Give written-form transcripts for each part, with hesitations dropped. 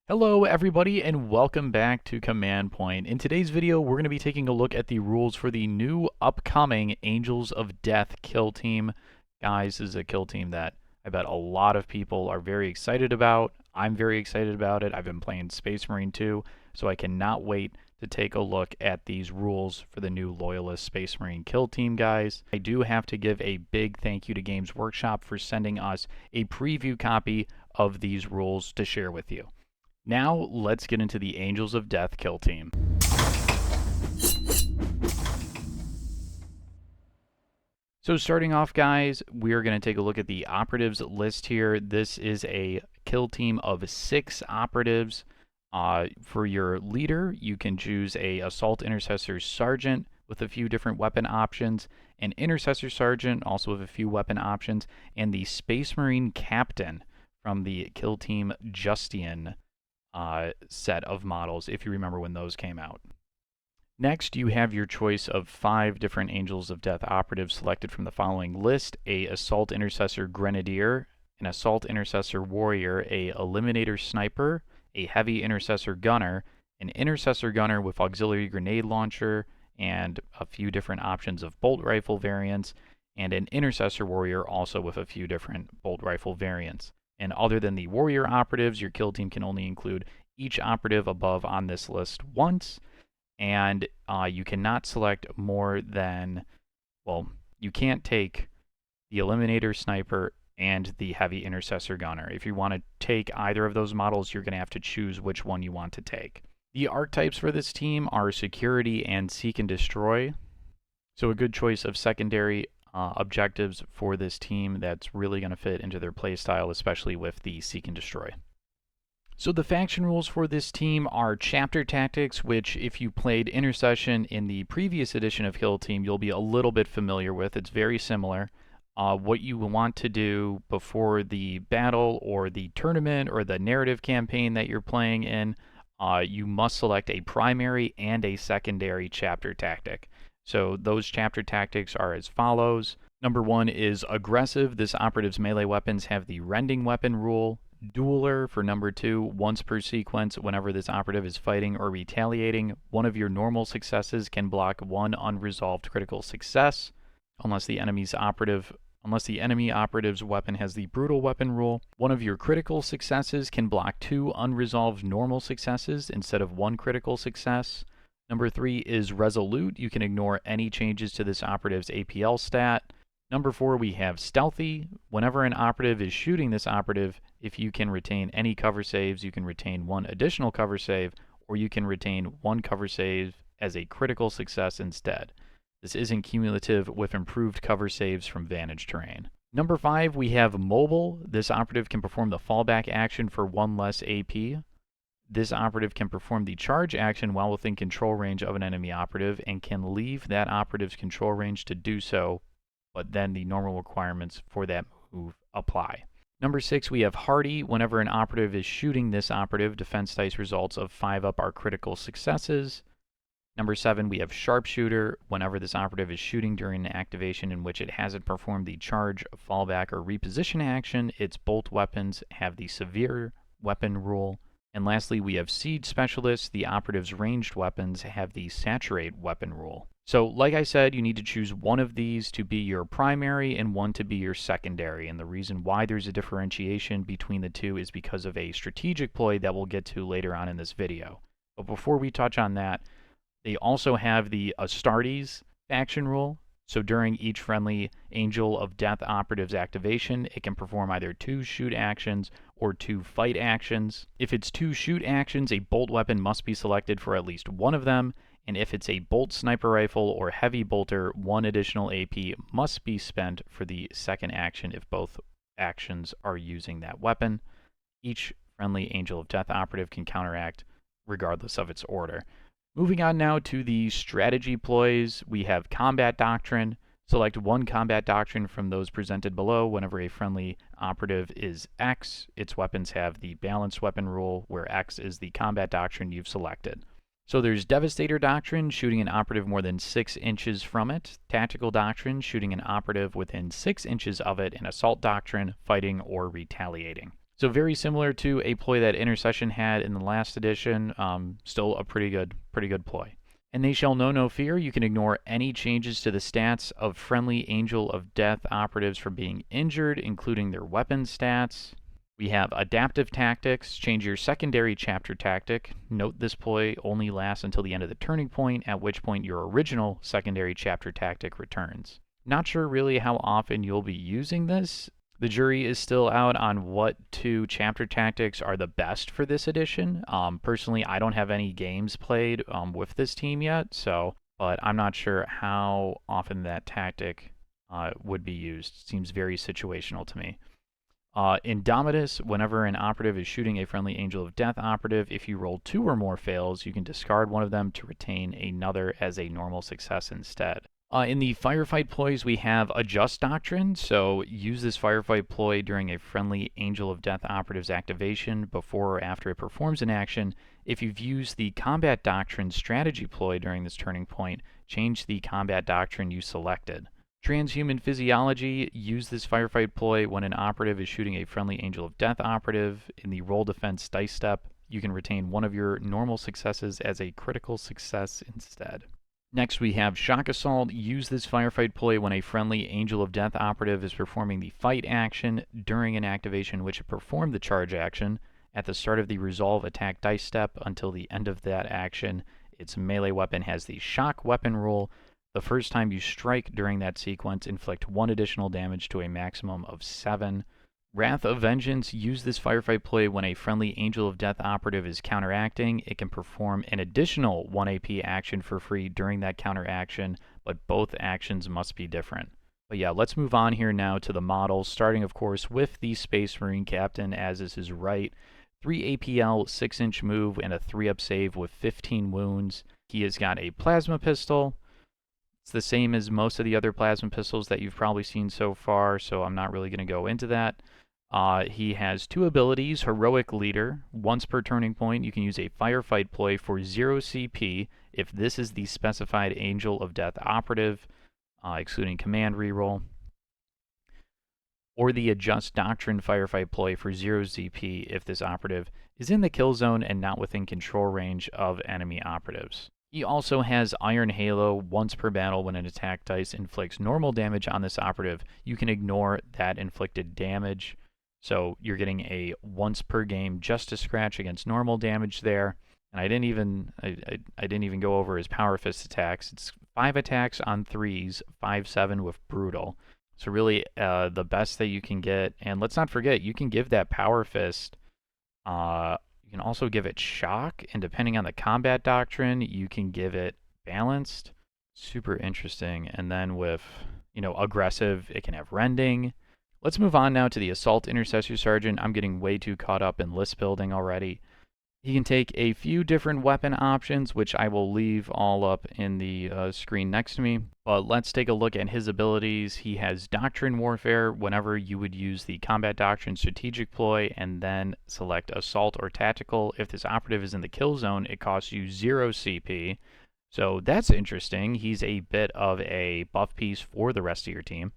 Hello everybody and welcome back to Command Point. In today's video we're going to be taking a look at the rules for the new upcoming Angels of Death kill team. Guys, this is a kill team that I bet a lot of people are very excited about. I'm very excited about it. I've been playing Space Marine 2, so I cannot wait to take a look at these rules for the new Loyalist Space Marine kill team, guys. I do have to give a big thank you to Games Workshop for sending us a preview copy of these rules to share with you. Now, let's get into the Angels of Death kill team. So starting off, guys, we're going to take a look at the Operatives list here. This is a kill team of 6 Operatives. For your leader, you can choose a Assault Intercessor Sergeant with a few different weapon options, an Intercessor Sergeant also with a few weapon options, and the Space Marine Captain from the kill team Justian set of models, if you remember when those came out. Next, you have your choice of 5 different Angels of Death operatives selected from the following list: a Assault Intercessor Grenadier, an Assault Intercessor Warrior, a Eliminator Sniper, a Heavy Intercessor Gunner, an Intercessor Gunner with Auxiliary Grenade Launcher, and a few different options of Bolt Rifle variants, and an Intercessor Warrior also with a few different Bolt Rifle variants. And other than the Warrior operatives, your kill team can only include each operative above on this list once, and you cannot select more than, well, you can't take the Eliminator Sniper and the Heavy Intercessor Gunner. If you want to take either of those models, you're going to have to choose which one you want to take. The archetypes for this team are Security and Seek and Destroy, so a good choice of secondary objectives for this team that's really going to fit into their playstyle, especially with the Seek and Destroy. So the faction rules for this team are Chapter Tactics, which if you played Intercession in the previous edition of Kill Team, you'll be a little bit familiar with. It's very similar. What you want to do before the battle or the tournament or the narrative campaign that you're playing in, you must select a primary and a secondary chapter tactic. So those chapter tactics are as follows. Number 1 is Aggressive. This operative's melee weapons have the Rending Weapon rule. Dueler for number 2. Once per sequence, whenever this operative is fighting or retaliating, one of your normal successes can block one unresolved critical success, unless the enemy operative's weapon has the Brutal Weapon rule. One of your critical successes can block 2 unresolved normal successes instead of 1 critical success. Number 3 is Resolute. You can ignore any changes to this operative's APL stat. Number 4, we have Stealthy. Whenever an operative is shooting this operative, if you can retain any cover saves, you can retain 1 additional cover save, or you can retain 1 cover save as a critical success instead. This isn't cumulative with improved cover saves from Vantage terrain. Number 5, we have Mobile. This operative can perform the fallback action for 1 less AP. This operative can perform the charge action while within control range of an enemy operative and can leave that operative's control range to do so, but then the normal requirements for that move apply. Number 6, we have Hardy. Whenever an operative is shooting this operative, defense dice results of 5 up are critical successes. Number 7, we have Sharpshooter. Whenever this operative is shooting during an activation in which it hasn't performed the charge, fallback, or reposition action, its bolt weapons have the Severe Weapon rule. And lastly, we have Siege Specialist. The operative's ranged weapons have the Saturate Weapon rule. So, like I said, you need to choose one of these to be your primary and one to be your secondary. And the reason why there's a differentiation between the two is because of a strategic ploy that we'll get to later on in this video. But before we touch on that, they also have the Astartes faction rule. So during each friendly Angel of Death operative's activation, it can perform either 2 shoot actions or 2 fight actions. If it's 2 shoot actions, a bolt weapon must be selected for at least one of them, and if it's a bolt sniper rifle or heavy bolter, 1 additional AP must be spent for the second action if both actions are using that weapon. Each friendly Angel of Death operative can counteract regardless of its order. Moving on now to the strategy ploys, we have Combat Doctrine. Select 1 Combat Doctrine from those presented below. Whenever a friendly operative is X, its weapons have the Balanced Weapon rule, where X is the Combat Doctrine you've selected. So there's Devastator Doctrine, shooting an operative more than 6 inches from it. Tactical Doctrine, shooting an operative within 6 inches of it. And Assault Doctrine, fighting or retaliating. So very similar to a ploy that Intercession had in the last edition, still a pretty good ploy. And they shall know no fear. You can ignore any changes to the stats of friendly Angel of Death operatives from being injured, including their weapon stats. We have Adaptive Tactics. Change your secondary chapter tactic. Note this ploy only lasts until the end of the turning point, at which point your original secondary chapter tactic returns. Not sure really how often you'll be using this. The jury is still out on what two chapter tactics are the best for this edition. Personally, I don't have any games played with this team yet, but I'm not sure how often that tactic would be used. Seems very situational to me. Indomitus, whenever an operative is shooting a friendly Angel of Death operative, if you roll 2 or more fails, you can discard one of them to retain another as a normal success instead. In the Firefight ploys, we have Adjust Doctrine, so use this Firefight ploy during a friendly Angel of Death operative's activation before or after it performs an action. If you've used the Combat Doctrine strategy ploy during this turning point, change the Combat Doctrine you selected. Transhuman Physiology, use this Firefight ploy when an operative is shooting a friendly Angel of Death operative. In the Roll Defense dice step, you can retain one of your normal successes as a critical success instead. Next, we have Shock Assault. Use this Firefight ploy when a friendly Angel of Death operative is performing the fight action during an activation which it performed the charge action. At the start of the Resolve attack dice step until the end of that action, its melee weapon has the Shock Weapon rule. The first time you strike during that sequence, inflict 1 additional damage to a maximum of 7. Wrath of Vengeance. Use this Firefight ploy when a friendly Angel of Death operative is counteracting. It can perform an additional 1 AP action for free during that counteraction, but both actions must be different. But yeah, let's move on here now to the models, starting of course with the Space Marine Captain, as is his right. 3 APL, 6-inch move, and a 3-up save with 15 wounds. He has got a plasma pistol. It's the same as most of the other plasma pistols that you've probably seen so far, so I'm not really going to go into that. He has 2 abilities. Heroic Leader. Once per turning point, you can use a Firefight ploy for 0 CP if this is the specified Angel of Death operative, excluding command reroll. Or the Adjust Doctrine Firefight ploy for 0 CP if this operative is in the kill zone and not within control range of enemy operatives. He also has Iron Halo. Once per battle, when an attack dice inflicts normal damage on this operative, you can ignore that inflicted damage. So you're getting a once per game Justice Scratch against normal damage there. And I didn't even go over his Power Fist attacks. It's 5 attacks on 3s, 5/7 with Brutal. So really the best that you can get. And let's not forget, you can give that Power Fist. You can also give it Shock, and depending on the Combat Doctrine, you can give it Balanced. Super interesting. And then with, Aggressive, it can have Rending. Let's move on now to the Assault Intercessor Sergeant. I'm getting way too caught up in list building already. He can take a few different weapon options, which I will leave all up in the screen next to me. But let's take a look at his abilities. He has Doctrine Warfare whenever you would use the Combat Doctrine Strategic ploy and then select Assault or Tactical. If this operative is in the kill zone, it costs you 0 CP. So that's interesting. He's a bit of a buff piece for the rest of your team.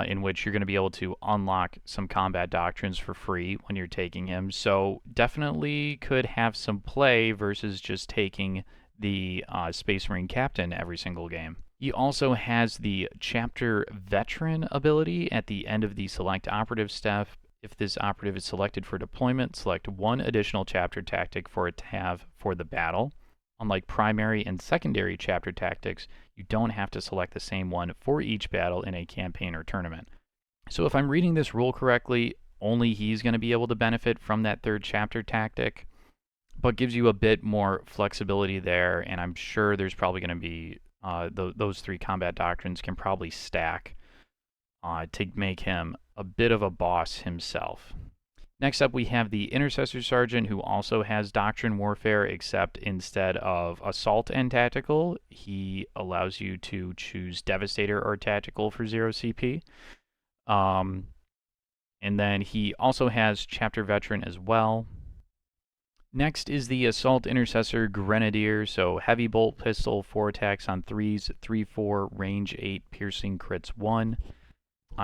In which you're going to be able to unlock some combat doctrines for free when you're taking him. So definitely could have some play versus just taking the Space Marine Captain every single game. He also has the Chapter Veteran ability at the end of the Select Operative step. If this operative is selected for deployment, select 1 additional chapter tactic for it to have for the battle. Unlike primary and secondary chapter tactics, you don't have to select the same one for each battle in a campaign or tournament. So if I'm reading this rule correctly, only he's going to be able to benefit from that 3rd chapter tactic, but gives you a bit more flexibility there, and I'm sure there's probably going to be those 3 combat doctrines can probably stack to make him a bit of a boss himself. Next up, we have the Intercessor Sergeant, who also has Doctrine Warfare, except instead of Assault and Tactical, he allows you to choose Devastator or Tactical for 0 CP. And then he also has Chapter Veteran as well. Next is the Assault Intercessor Grenadier, so Heavy Bolt Pistol, 4 attacks on 3s, 3/4, range 8, piercing crits 1.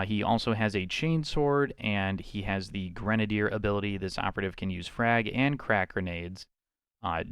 He also has a chainsword, and he has the grenadier ability. This operative can use frag and crack grenades.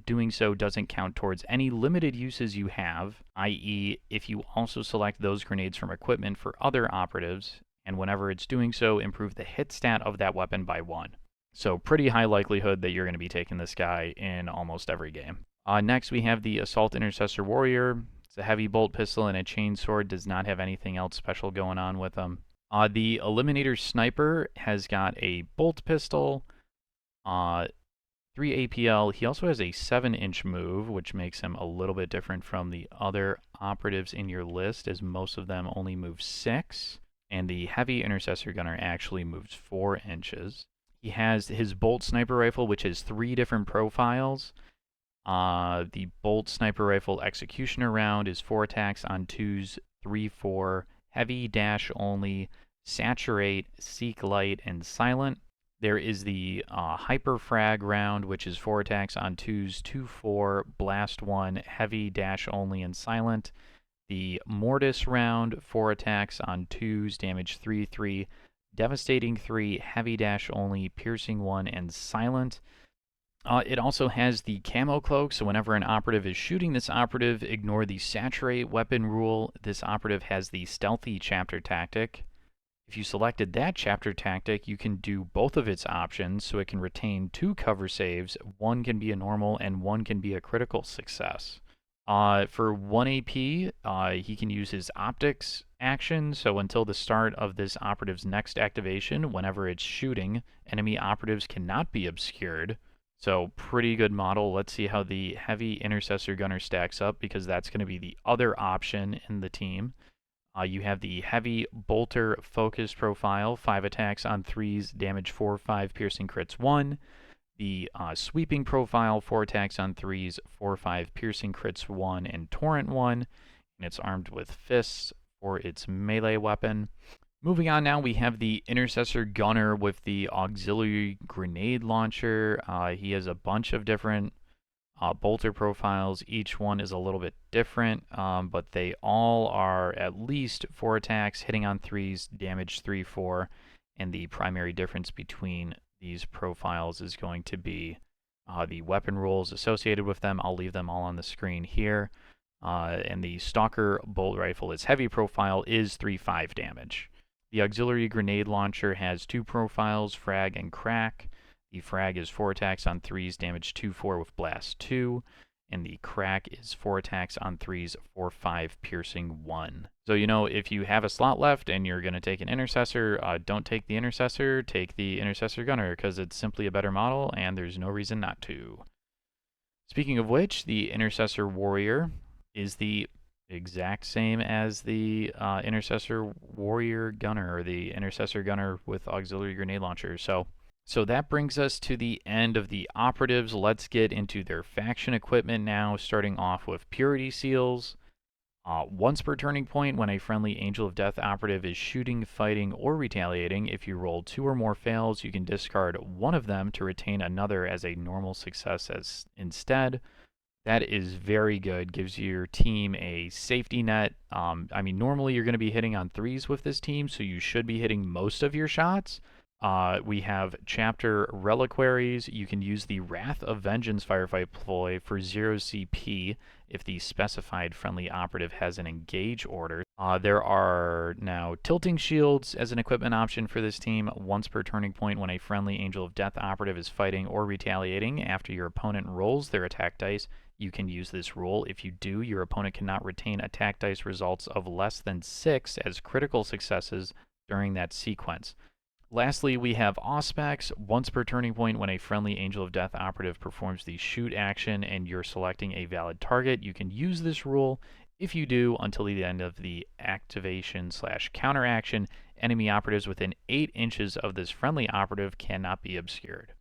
Doing so doesn't count towards any limited uses you have, i.e. if you also select those grenades from equipment for other operatives, and whenever it's doing so, improve the hit stat of that weapon by 1. So pretty high likelihood that you're going to be taking this guy in almost every game. Next we have the Assault Intercessor Warrior. It's a heavy bolt pistol and a chainsword, does not have anything else special going on with them. The Eliminator Sniper has got a bolt pistol, 3 APL. He also has a 7-inch move, which makes him a little bit different from the other operatives in your list, as most of them only move 6, and the Heavy Intercessor Gunner actually moves 4 inches. He has his Bolt Sniper Rifle, which has 3 different profiles. The Bolt Sniper Rifle Executioner round is 4 attacks on 2s, 3, 4, heavy, dash only, saturate, seek light, and silent. There is the Hyper Frag round, which is 4 attacks on 2s, 2, 4, blast 1, heavy, dash only, and silent. The Mortis round, 4 attacks on 2s, damage 3, 3, devastating 3, heavy, dash only, piercing 1, and silent. It also has the Camo Cloak, so whenever an operative is shooting this operative, ignore the Saturate weapon rule. This operative has the Stealthy Chapter Tactic. If you selected that Chapter Tactic, you can do both of its options, so it can retain 2 cover saves. One can be a normal, and one can be a critical success. For 1 AP, he can use his Optics action, so until the start of this operative's next activation, whenever it's shooting, enemy operatives cannot be obscured. So pretty good model. Let's see how the Heavy Intercessor Gunner stacks up, because that's going to be the other option in the team. You have the Heavy Bolter Focus profile, 5 attacks on 3s, damage 4, 5, piercing crits 1. The Sweeping profile, 4 attacks on 3s, 4, 5, piercing crits 1, and torrent 1. And it's armed with fists for its melee weapon. Moving on now, we have the Intercessor Gunner with the Auxiliary Grenade Launcher. He has a bunch of different bolter profiles. Each one is a little bit different, but they all are at least 4 attacks, hitting on 3s, damage 3, 4. And the primary difference between these profiles is going to be the weapon rules associated with them. I'll leave them all on the screen here. And the Stalker Bolt Rifle, its heavy profile is 3-5 damage. The Auxiliary Grenade Launcher has 2 profiles, frag and crack. The frag is 4 attacks on 3s, damage 2, 4 with blast 2. And the crack is 4 attacks on 3s, 4, 5, piercing 1. So, you know, if you have a slot left and you're going to take an Intercessor, don't take the Intercessor, take the Intercessor Gunner, because it's simply a better model and there's no reason not to. Speaking of which, the Intercessor Warrior is the exact same as the Intercessor Warrior Gunner, or the Intercessor Gunner with Auxiliary Grenade Launcher. So that brings us to the end of the operatives. Let's get into their faction equipment now, starting off with Purity Seals. Once per turning point, when a friendly Angel of Death operative is shooting, fighting, or retaliating, if you roll 2 or more fails, you can discard one of them to retain another as a normal success instead. That is very good. Gives your team a safety net. I mean, normally you're going to be hitting on 3s with this team, so you should be hitting most of your shots. We have Chapter Reliquaries. You can use the Wrath of Vengeance Firefight ploy for 0 CP if the specified friendly operative has an engage order. There are now Tilting Shields as an equipment option for this team. Once per turning point, when a friendly Angel of Death operative is fighting or retaliating after your opponent rolls their attack dice, you can use this rule. If you do, your opponent cannot retain attack dice results of less than 6 as critical successes during that sequence. Lastly, we have Auspex. Once per turning point, when a friendly Angel of Death operative performs the shoot action and you're selecting a valid target, you can use this rule. If you do, until the end of the activation/counter action, enemy operatives within 8 inches of this friendly operative cannot be obscured.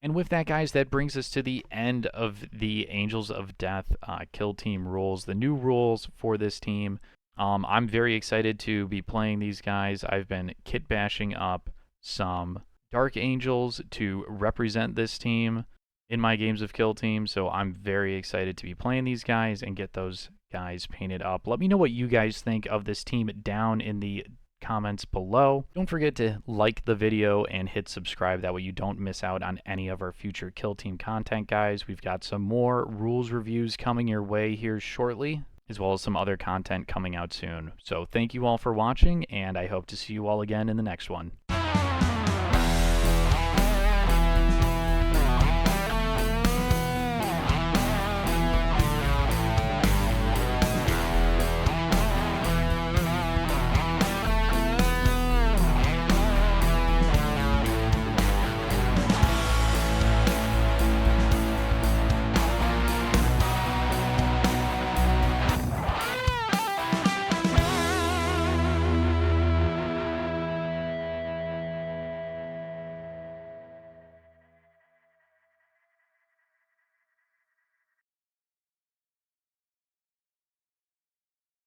And with that, guys, that brings us to the end of the Angels of Death kill team rules, the new rules for this team. I'm very excited to be playing these guys. I've been kit bashing up some Dark Angels to represent this team in my games of Kill Team, so I'm very excited to be playing these guys and get those guys painted up. Let me know what you guys think of this team down in the comments below. Don't forget to like the video and hit subscribe. That way you don't miss out on any of our future Kill Team content, guys. We've got some more rules reviews coming your way here shortly, as well as some other content coming out soon. So thank you all for watching, and I hope to see you all again in the next one.